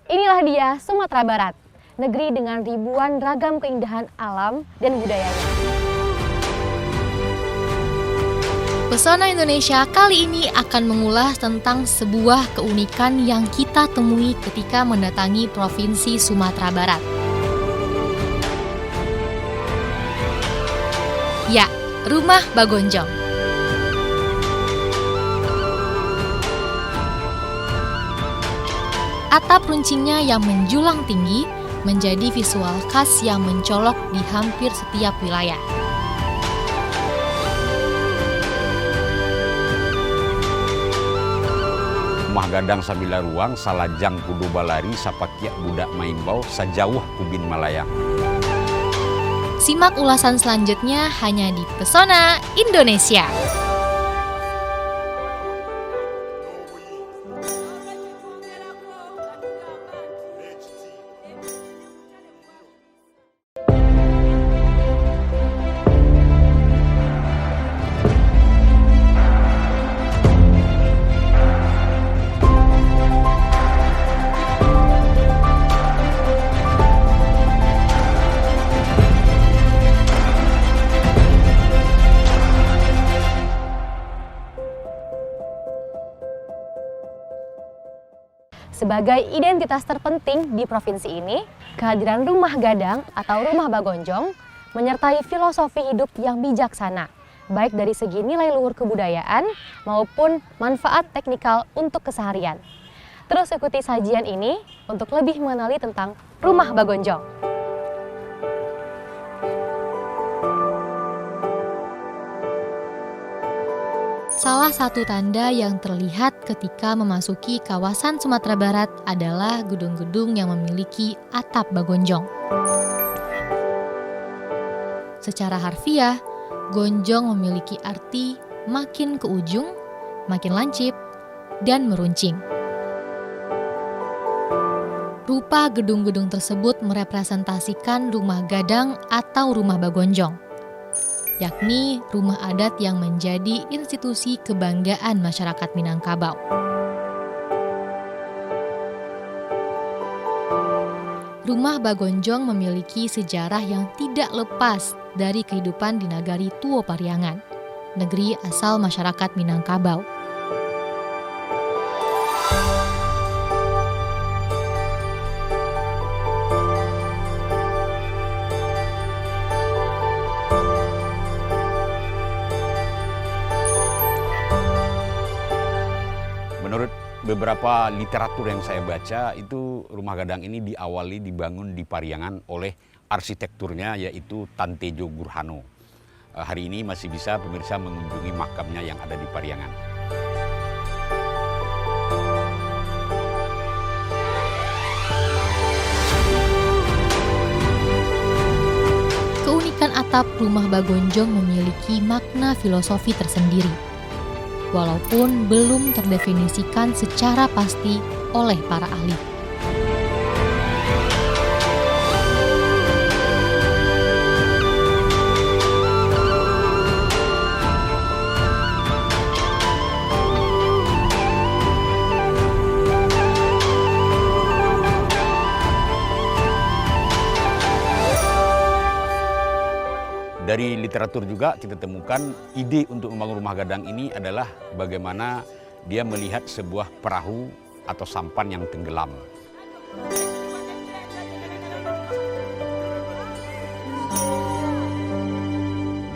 Inilah dia Sumatera Barat, negeri dengan ribuan ragam keindahan alam dan budayanya. Pesona Indonesia kali ini akan mengulas tentang sebuah keunikan yang kita temui ketika mendatangi Provinsi Sumatera Barat. Ya, Rumah Bagonjong. Atap runcingnya yang menjulang tinggi menjadi visual khas yang mencolok di hampir setiap wilayah. Rumah gadang sabila ruang, salajang kudu balari, sapakiak budak maimbau, sajauh kubin malayang. Simak ulasan selanjutnya hanya di Pesona Indonesia. Sebagai identitas terpenting di provinsi ini, kehadiran rumah gadang atau rumah Bagonjong menyertai filosofi hidup yang bijaksana, baik dari segi nilai luhur kebudayaan maupun manfaat teknikal untuk keseharian. Terus ikuti sajian ini untuk lebih mengenali tentang rumah Bagonjong. Salah satu tanda yang terlihat ketika memasuki kawasan Sumatera Barat adalah gedung-gedung yang memiliki atap bagonjong. Secara harfiah, gonjong memiliki arti makin ke ujung, makin lancip, dan meruncing. Rupa gedung-gedung tersebut merepresentasikan rumah gadang atau rumah bagonjong, yakni rumah adat yang menjadi institusi kebanggaan masyarakat Minangkabau. Rumah Bagonjong memiliki sejarah yang tidak lepas dari kehidupan di nagari Tuo Pariangan, negeri asal masyarakat Minangkabau. Menurut beberapa literatur yang saya baca, itu rumah gadang ini dibangun di Pariangan oleh arsitekturnya yaitu Tantejo Gurhano. Hari ini masih bisa pemirsa mengunjungi makamnya yang ada di Pariangan. Keunikan atap rumah Bagonjong memiliki makna filosofi tersendiri, walaupun belum terdefinisikan secara pasti oleh para ahli. Dari literatur juga kita temukan ide untuk membangun rumah gadang ini adalah bagaimana dia melihat sebuah perahu atau sampan yang tenggelam.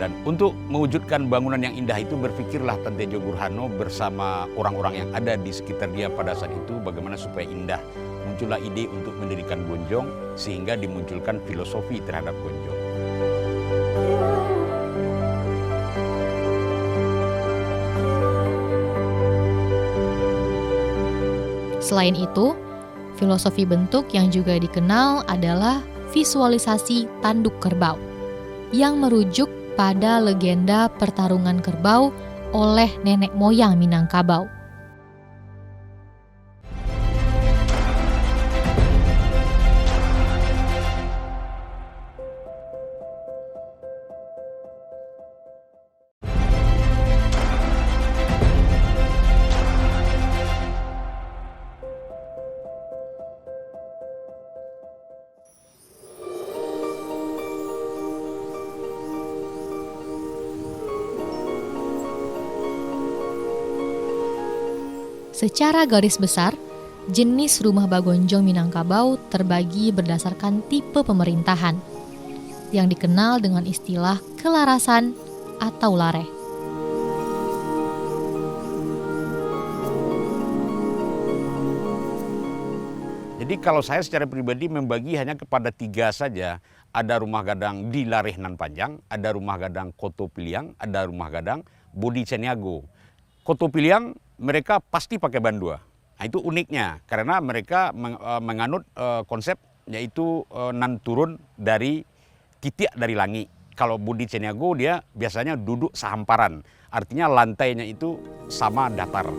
Dan untuk mewujudkan bangunan yang indah itu berpikirlah Tantejo Gurhano bersama orang-orang yang ada di sekitar dia pada saat itu bagaimana supaya indah. Muncullah ide untuk mendirikan gonjong sehingga dimunculkan filosofi terhadap gonjong. Selain itu, filosofi bentuk yang juga dikenal adalah visualisasi tanduk kerbau, yang merujuk pada legenda pertarungan kerbau oleh nenek moyang Minangkabau. Secara garis besar, jenis rumah Bagonjong Minangkabau terbagi berdasarkan tipe pemerintahan yang dikenal dengan istilah kelarasan atau lareh. Jadi kalau saya secara pribadi membagi hanya kepada 3 saja. Ada rumah gadang di Lareh Nan Panjang, ada rumah gadang Koto Piliang, ada rumah gadang Bodi Caniago. Koto Piliang mereka pasti pakai ban 2. Nah, itu uniknya karena mereka menganut konsep yaitu nan turun dari titik dari langit. Kalau Bodi Caniago dia biasanya duduk sehamparan, artinya lantainya itu sama datar.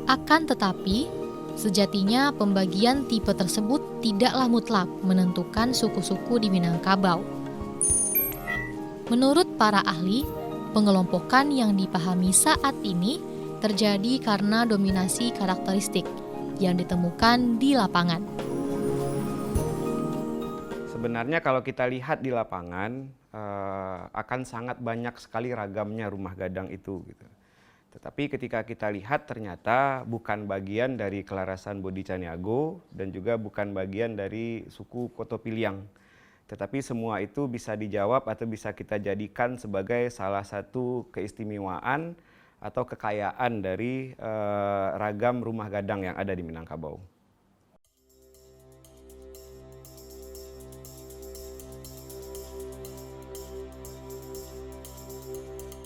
Akan tetapi, sejatinya pembagian tipe tersebut tidaklah mutlak menentukan suku-suku di Minangkabau. Menurut para ahli, pengelompokan yang dipahami saat ini terjadi karena dominasi karakteristik yang ditemukan di lapangan. Sebenarnya kalau kita lihat di lapangan akan sangat banyak sekali ragamnya rumah gadang itu gitu. Tetapi ketika kita lihat ternyata bukan bagian dari kelarasan Bodi Caniago dan juga bukan bagian dari suku Koto Piliang. Tetapi semua itu bisa dijawab atau bisa kita jadikan sebagai salah satu keistimewaan atau kekayaan dari ragam rumah gadang yang ada di Minangkabau.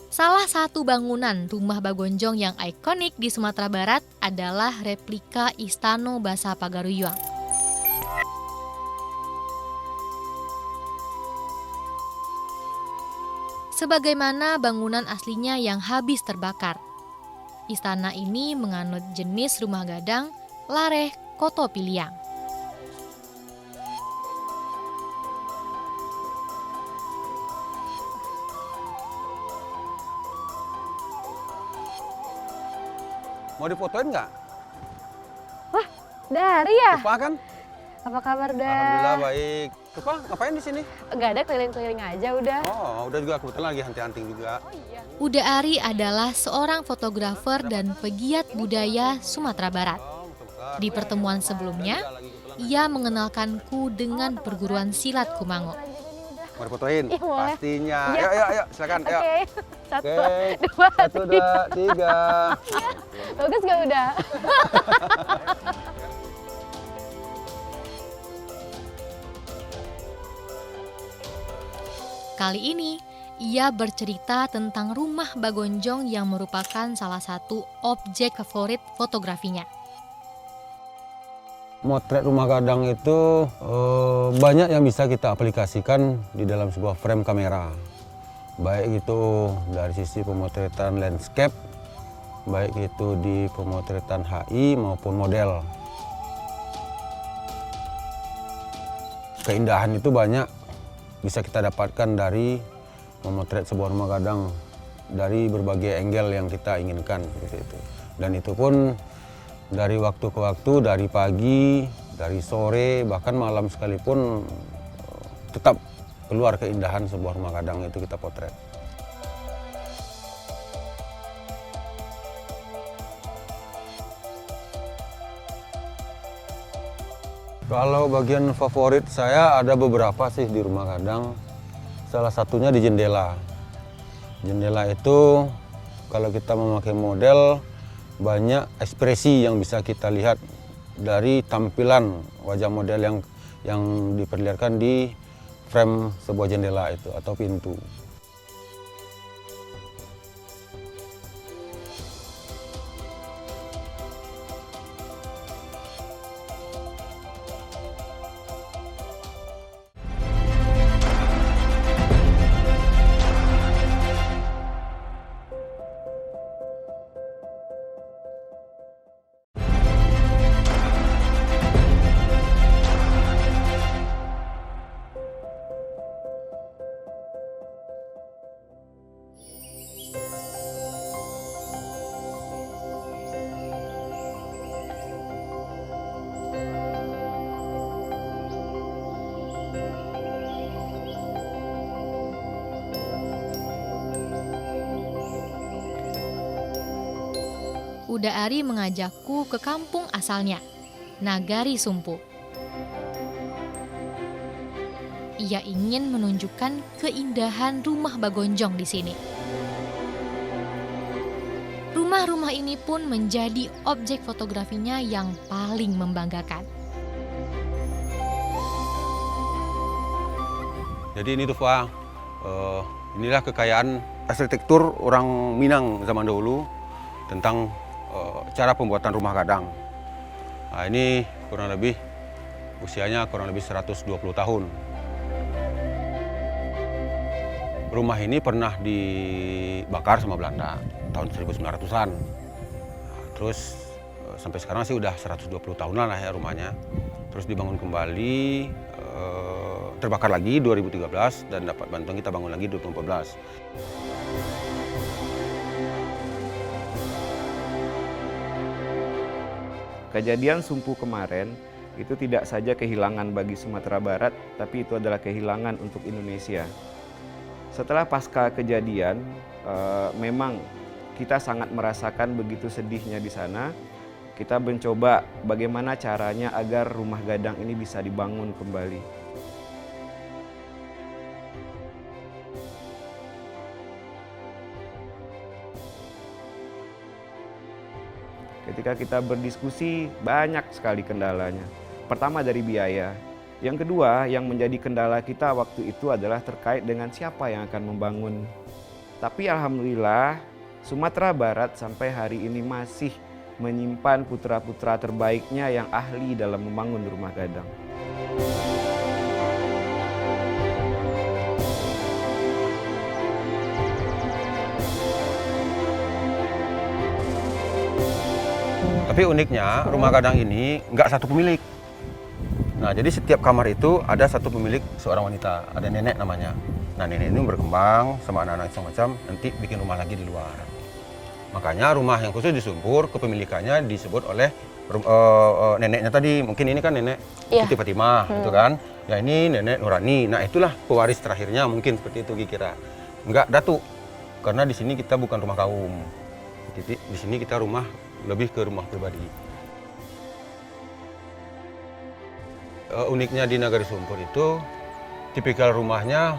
Salah satu bangunan rumah Bagonjong yang ikonik di Sumatera Barat adalah replika Istana Basa Pagaruyuang. Sebagaimana bangunan aslinya yang habis terbakar, istana ini menganut jenis rumah gadang Lareh Koto Piliang. Mau difotoin nggak? Dari ya? Tufa kan? Apa kabar, Da? Alhamdulillah baik. Tufa ngapain di sini? Nggak ada, keliling-keliling aja udah. Oh, udah juga kebetulan lagi hunting-hunting juga. Uda Ari adalah seorang fotografer dan pegiat budaya Sumatera Barat. Di pertemuan sebelumnya, ia mengenalkanku dengan perguruan silat Kumango. Mau difotoin? Iya, boleh. Pastinya. Iya. Ayo, silakan. Oke, Ayo. satu, Oke. dua, 1, 2, 3. Bagus gak udah? Kali ini, ia bercerita tentang rumah Bagonjong yang merupakan salah satu objek favorit fotografinya. Motret rumah gadang itu banyak yang bisa kita aplikasikan di dalam sebuah frame kamera. Baik itu dari sisi pemotretan landscape, baik itu di pemotretan HI maupun model. Keindahan itu banyak bisa kita dapatkan dari memotret sebuah rumah gadang dari berbagai angle yang kita inginkan seperti itu. Dan itu pun dari waktu ke waktu, dari pagi, dari sore, bahkan malam sekalipun tetap keluar keindahan sebuah rumah gadang itu kita potret. Kalau bagian favorit saya ada beberapa sih di rumah gadang. Salah satunya di jendela. Jendela itu kalau kita memakai model banyak ekspresi yang bisa kita lihat dari tampilan wajah model yang diperlihatkan di frame sebuah jendela itu atau pintu. Uda Ari mengajakku ke kampung asalnya, Nagari Sumpu. Ia ingin menunjukkan keindahan rumah Bagonjong di sini. Rumah-rumah ini pun menjadi objek fotografinya yang paling membanggakan. Jadi ini tuh Pak, inilah kekayaan arsitektur orang Minang zaman dahulu tentang cara pembuatan rumah gadang. Nah, ini kurang lebih usianya kurang lebih 120 tahun. Rumah ini pernah dibakar sama Belanda tahun 1900-an. Nah, terus sampai sekarang sih udah 120 tahunan lah ya rumahnya. Terus dibangun kembali, terbakar lagi 2013 dan dapat bantuan kita bangun lagi 2014. Kejadian Sumpu kemarin itu tidak saja kehilangan bagi Sumatera Barat, tapi itu adalah kehilangan untuk Indonesia. Setelah pasca kejadian, memang kita sangat merasakan begitu sedihnya di sana. Kita mencoba bagaimana caranya agar rumah gadang ini bisa dibangun kembali. Ketika kita berdiskusi, banyak sekali kendalanya. Pertama dari biaya. Yang kedua, yang menjadi kendala kita waktu itu adalah terkait dengan siapa yang akan membangun. Tapi alhamdulillah, Sumatera Barat sampai hari ini masih menyimpan putra-putra terbaiknya yang ahli dalam membangun rumah gadang. Tapi uniknya rumah gadang ini nggak satu pemilik. Nah, jadi setiap kamar itu ada satu pemilik, seorang wanita, ada nenek namanya. Nah, nenek ini berkembang sama anak-anak macam-macam, nanti bikin rumah lagi di luar. Makanya rumah yang khusus di Sumpur, kepemilikannya disebut oleh neneknya tadi. Mungkin ini kan nenek Siti Fatimah, gitu kan. Ya ini nenek Nurani. Nah, itulah pewaris terakhirnya, mungkin seperti itu kira. Enggak datuk, karena di sini kita bukan rumah kaum. Di sini kita lebih ke rumah pribadi. Uniknya di Nagari Sumpur itu tipikal rumahnya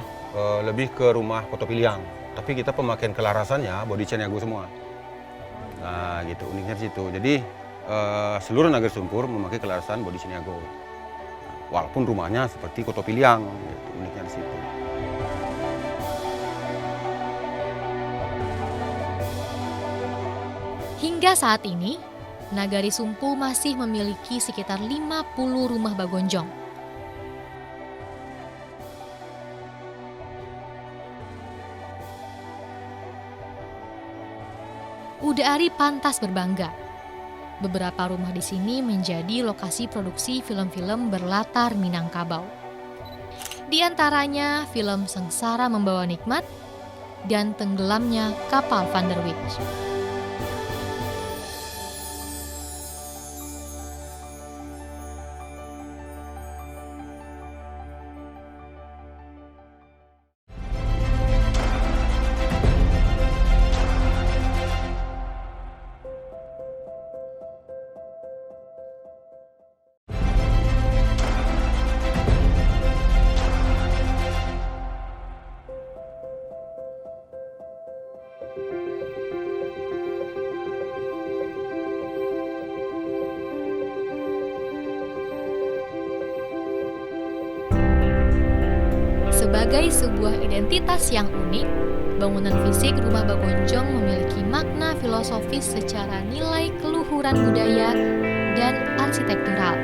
lebih ke rumah Kotopiliang, tapi kita pemakaian kelarasannya body Caniago semua. Nah gitu uniknya di situ. Jadi seluruh Nagari Sumpur memakai kelarasan body Caniago, walaupun rumahnya seperti Kotopiliang. Gitu, uniknya di situ. Hingga saat ini, Nagari Sumpu masih memiliki sekitar 50 rumah Bagonjong. Uda Ari pantas berbangga. Beberapa rumah di sini menjadi lokasi produksi film-film berlatar Minangkabau. Di antaranya film Sengsara Membawa Nikmat dan Tenggelamnya Kapal Van der Wijk. Sebagai sebuah identitas yang unik, bangunan fisik rumah Bagonjong memiliki makna filosofis secara nilai keluhuran budaya dan arsitektural.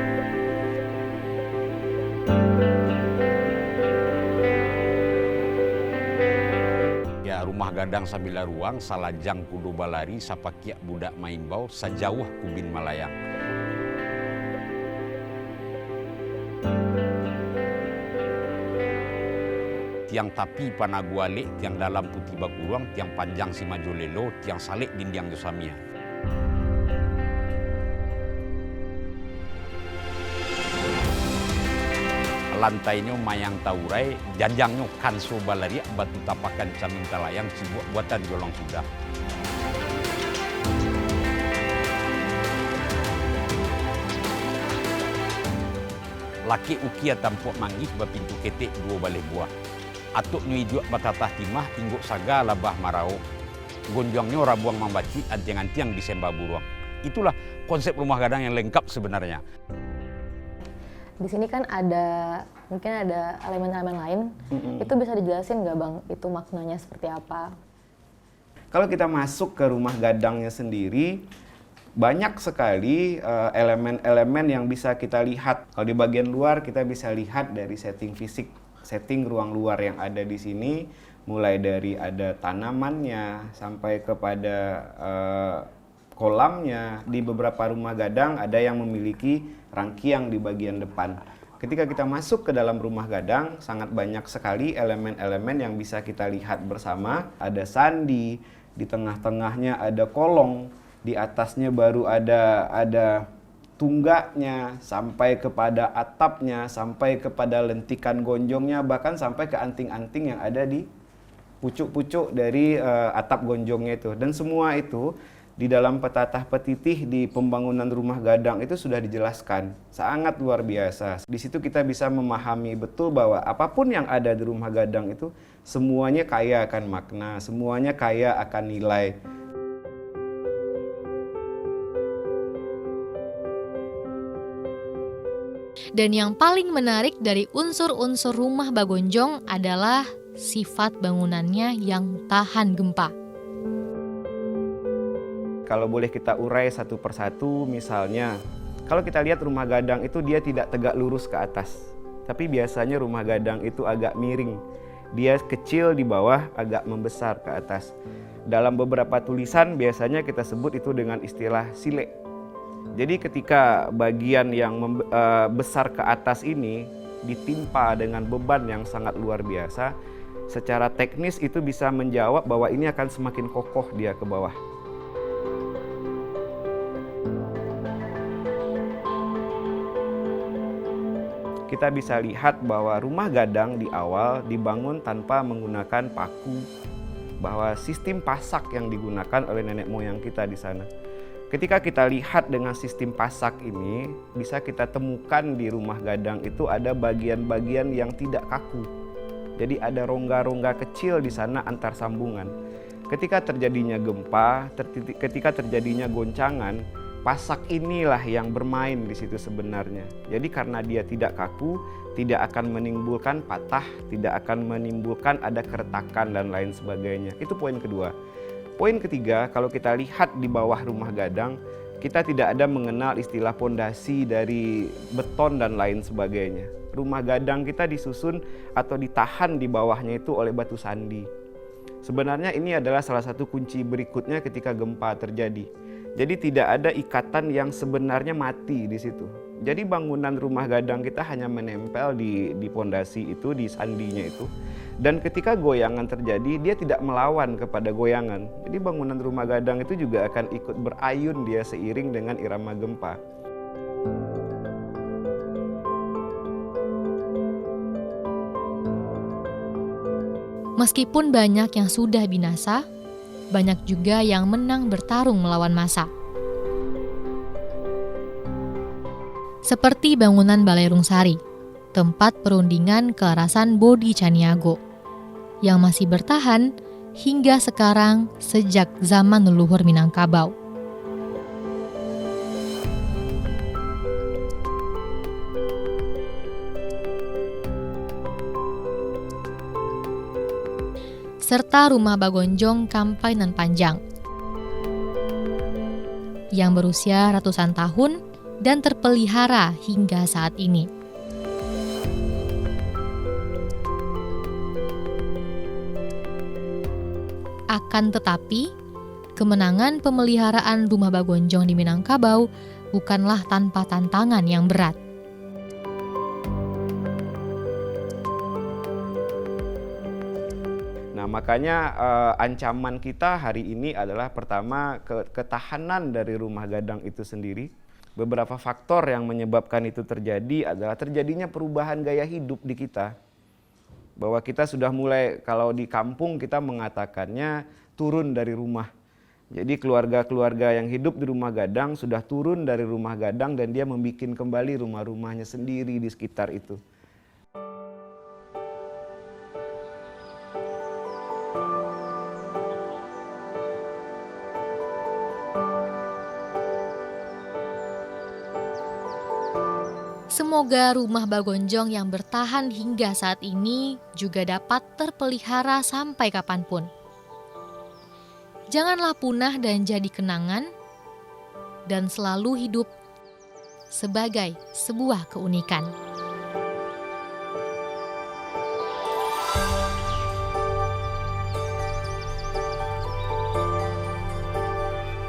Ya, rumah gadang Sabila Ruang, Salajang Kudo Balari, Sapakiak Budak Maimbau, Sajauh Kubin Malayang. Tiang tapi Panaguale, tiang dalam Putih Bakuruang, tiang panjang Simajolelo, tiang salik Dindiang Yosamia. Lantainya Mayang Taurai, janjangnya Kanso Balaria, batu tapakan Camintalayang, buatan Jolong Sudah. laki ukia tampuk manggih bapintu ketek dua balai buah. Atuk nyuijuak batatah timah ingguk saga labah marau. Gonjongnya ora buang membaci antiang-antiang di sembah buruang. Itulah konsep rumah gadang yang lengkap sebenarnya. Di sini kan mungkin ada elemen-elemen lain. Itu bisa dijelasin nggak Bang, itu maknanya seperti apa? Kalau kita masuk ke rumah gadangnya sendiri, banyak sekali elemen-elemen yang bisa kita lihat. Kalau di bagian luar kita bisa lihat dari setting fisik, setting ruang luar yang ada di sini, mulai dari ada tanamannya sampai kepada kolamnya. Di beberapa rumah gadang ada yang memiliki rangkiang di bagian depan. Ketika kita masuk ke dalam rumah gadang, sangat banyak sekali elemen-elemen yang bisa kita lihat bersama. Ada sandi, di tengah-tengahnya ada kolong, di atasnya baru ada tunggaknya, sampai kepada atapnya, sampai kepada lentikan gonjongnya, bahkan sampai ke anting-anting yang ada di pucuk-pucuk dari atap gonjongnya itu. Dan semua itu di dalam petatah petitih di pembangunan rumah gadang itu sudah dijelaskan. Sangat luar biasa. Di situ kita bisa memahami betul bahwa apapun yang ada di rumah gadang itu semuanya kaya akan makna, semuanya kaya akan nilai. Dan yang paling menarik dari unsur-unsur rumah Bagonjong adalah sifat bangunannya yang tahan gempa. Kalau boleh kita urai satu persatu, misalnya kalau kita lihat rumah gadang itu dia tidak tegak lurus ke atas, tapi biasanya rumah gadang itu agak miring. Dia kecil di bawah, agak membesar ke atas. Dalam beberapa tulisan biasanya kita sebut itu dengan istilah sile. Jadi ketika bagian yang besar ke atas ini ditimpa dengan beban yang sangat luar biasa, secara teknis itu bisa menjawab bahwa ini akan semakin kokoh dia ke bawah. Kita bisa lihat bahwa rumah gadang di awal dibangun tanpa menggunakan paku, bahwa sistem pasak yang digunakan oleh nenek moyang kita di sana. Ketika kita lihat dengan sistem pasak ini, bisa kita temukan di rumah gadang itu ada bagian-bagian yang tidak kaku. Jadi ada rongga-rongga kecil di sana antar sambungan. Ketika terjadinya gempa, ketika terjadinya goncangan, pasak inilah yang bermain di situ sebenarnya. Jadi karena dia tidak kaku, tidak akan menimbulkan patah, tidak akan menimbulkan ada keretakan dan lain sebagainya. Itu poin kedua. Poin ketiga, kalau kita lihat di bawah rumah gadang, kita tidak ada mengenal istilah pondasi dari beton dan lain sebagainya. Rumah gadang kita disusun atau ditahan di bawahnya itu oleh batu sandi. Sebenarnya ini adalah salah satu kunci berikutnya ketika gempa terjadi. Jadi tidak ada ikatan yang sebenarnya mati di situ. Jadi bangunan rumah gadang kita hanya menempel di pondasi itu, di sandinya itu. Dan ketika goyangan terjadi, dia tidak melawan kepada goyangan. Jadi bangunan rumah gadang itu juga akan ikut berayun dia seiring dengan irama gempa. Meskipun banyak yang sudah binasa, banyak juga yang menang bertarung melawan masa. Seperti bangunan Balai Rungsari, tempat perundingan kearasan Bodi Caniago, yang masih bertahan hingga sekarang sejak zaman leluhur Minangkabau. Serta rumah Bagonjong Kampainan Panjang yang berusia ratusan tahun dan terpelihara hingga saat ini. Akan tetapi, kemenangan pemeliharaan rumah Bagonjong di Minangkabau bukanlah tanpa tantangan yang berat. Makanya ancaman kita hari ini adalah pertama ketahanan dari rumah gadang itu sendiri. Beberapa faktor yang menyebabkan itu terjadi adalah terjadinya perubahan gaya hidup di kita. Bahwa kita sudah mulai, kalau di kampung kita mengatakannya turun dari rumah. Jadi keluarga-keluarga yang hidup di Rumah Gadang sudah turun dari Rumah Gadang dan dia membuat kembali rumah-rumahnya sendiri di sekitar itu. Semoga rumah Bagonjong yang bertahan hingga saat ini juga dapat terpelihara sampai kapanpun. Janganlah punah dan jadi kenangan, dan selalu hidup sebagai sebuah keunikan.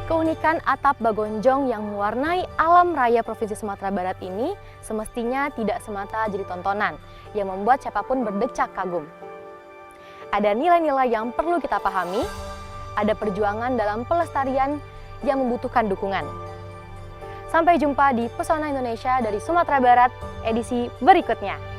Keunikan atap Bagonjong yang mewarnai alam raya Provinsi Sumatera Barat ini semestinya tidak semata jadi tontonan yang membuat siapapun berdecak kagum. Ada nilai-nilai yang perlu kita pahami, ada perjuangan dalam pelestarian yang membutuhkan dukungan. Sampai jumpa di Pesona Indonesia dari Sumatera Barat edisi berikutnya.